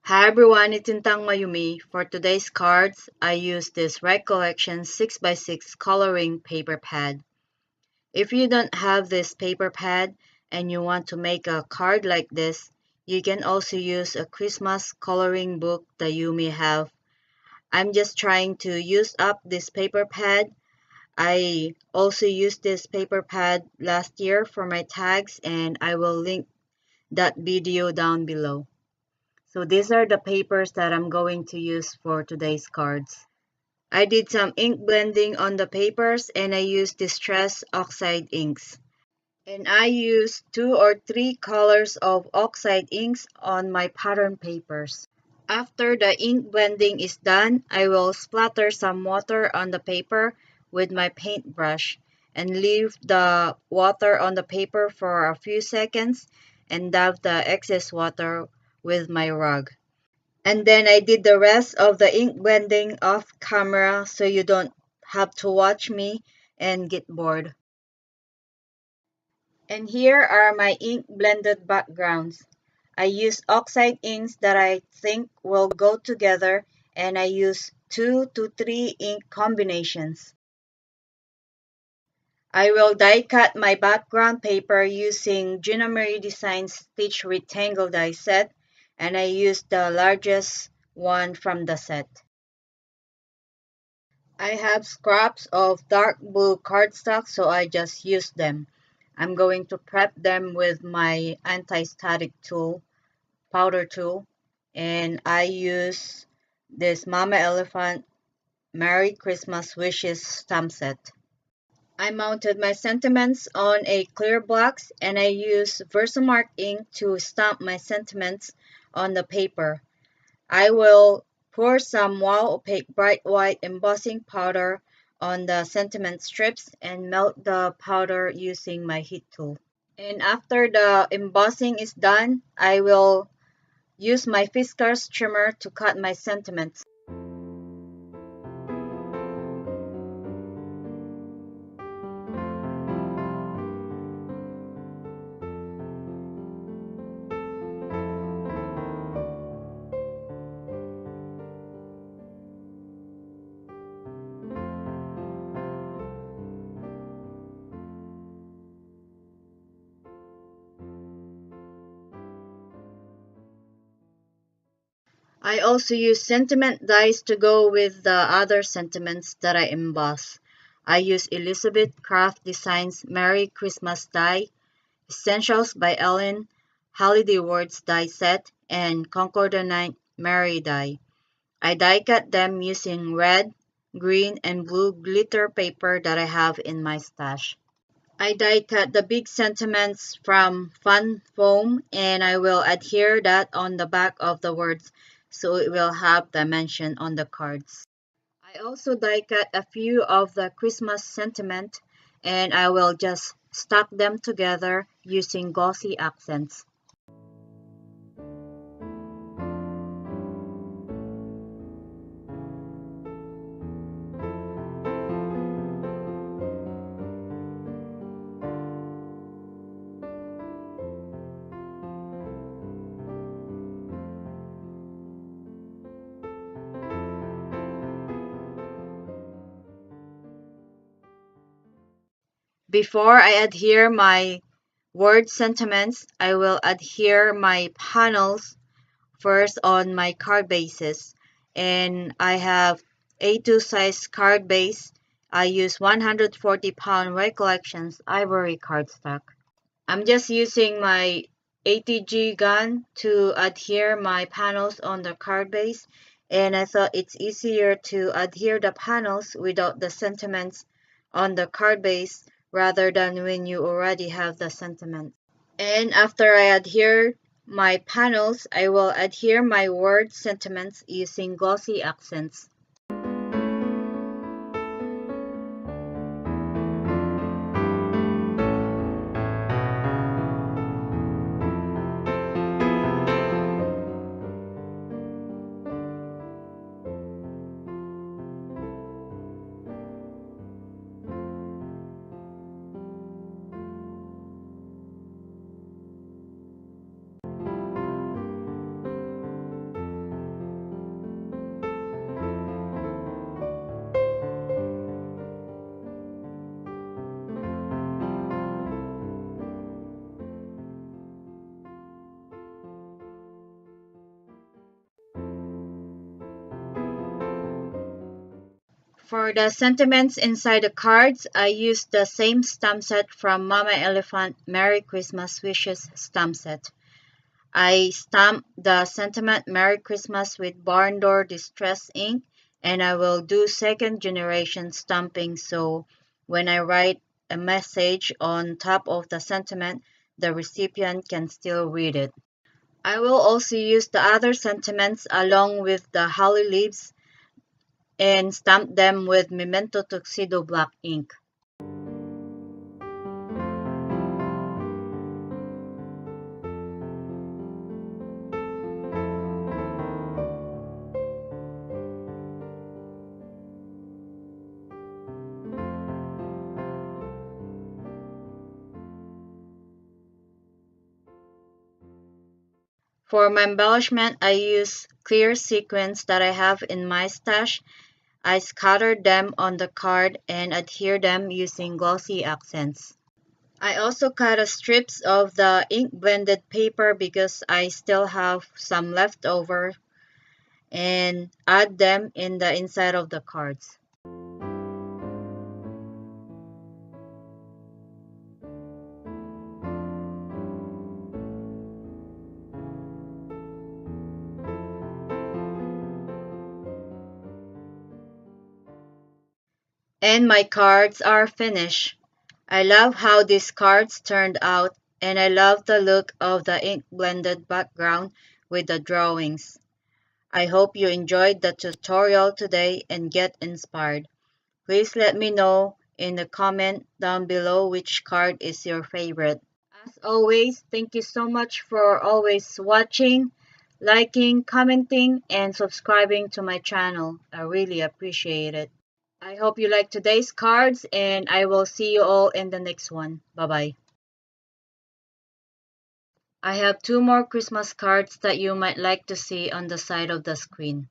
Hi everyone, it's Sintang Mayumi. For today's cards, I use this Recollection 6x6 coloring paper pad. If you don't have this paper pad and you want to make a card like this, you can also use a Christmas coloring book that you may have. I'm just trying to use up this paper pad. I also used this paper pad last year for my tags, and I will link that video down below. So these are the papers that I'm going to use for today's cards. I did some ink blending on the papers and I used distress oxide inks. And I used 2 or 3 colors of oxide inks on my pattern papers. After the ink blending is done, I will splatter some water on the paper with my paintbrush and leave the water on the paper for a few seconds and dab the excess water with my rug. And then I did the rest of the ink blending off camera so you don't have to watch me and get bored. And here are my ink blended backgrounds. I use oxide inks that I think will go together, and I use 2 to 3 ink combinations. I will die cut my background paper using Gina Marie Designs Stitch Rectangle die set, and I used the largest one from the set. I have scraps of dark blue cardstock, so I just use them. I'm going to prep them with my anti-static tool, powder tool, and I use this Mama Elephant Merry Christmas Wishes stamp set. I mounted my sentiments on a clear box and I use Versamark ink to stamp my sentiments on the paper. I will pour some Wow Opaque Bright White embossing powder on the sentiment strips and melt the powder using my heat tool. And after the embossing is done, I will use my Fiskars trimmer to cut my sentiments. I also use sentiment dies to go with the other sentiments that I emboss. I use Elizabeth Craft Designs Merry Christmas die, Essentials by Ellen, Holiday Words die set, and Concordonite Mary die. I die cut them using red, green, and blue glitter paper that I have in my stash. I die cut the big sentiments from Fun Foam and I will adhere that on the back of the words so it will have dimension on the cards. I also die cut a few of the Christmas sentiment and I will just stack them together using glossy accents. Before I adhere my word sentiments, I will adhere my panels first on my card bases. And I have A2 size card base. I use 140-pound Recollections ivory cardstock. I'm just using my ATG gun to adhere my panels on the card base, and I thought it's easier to adhere the panels without the sentiments on the card base rather than when you already have the sentiments. And after I adhere my panels, I will adhere my word sentiments using glossy accents. For the sentiments inside the cards, I used the same stamp set from Mama Elephant Merry Christmas Wishes stamp set. I stamped the sentiment Merry Christmas with barn door distress ink, and I will do second generation stamping so when I write a message on top of the sentiment, the recipient can still read it. I will also use the other sentiments along with the holly leaves and stamp them with Memento Tuxedo black ink. For my embellishment, I use clear sequins that I have in my stash. I scattered them on the card and adhere them using glossy accents. I also cut a strips of the ink blended paper because I still have some left over and add them in the inside of the cards. And my cards are finished. I love how these cards turned out and I love the look of the ink blended background with the drawings. I hope you enjoyed the tutorial today and get inspired. Please let me know in the comment down below which card is your favorite. As always, thank you so much for always watching, liking, commenting, and subscribing to my channel. I really appreciate it. I hope you like today's cards and I will see you all in the next one. Bye bye. I have two more Christmas cards that you might like to see on the side of the screen.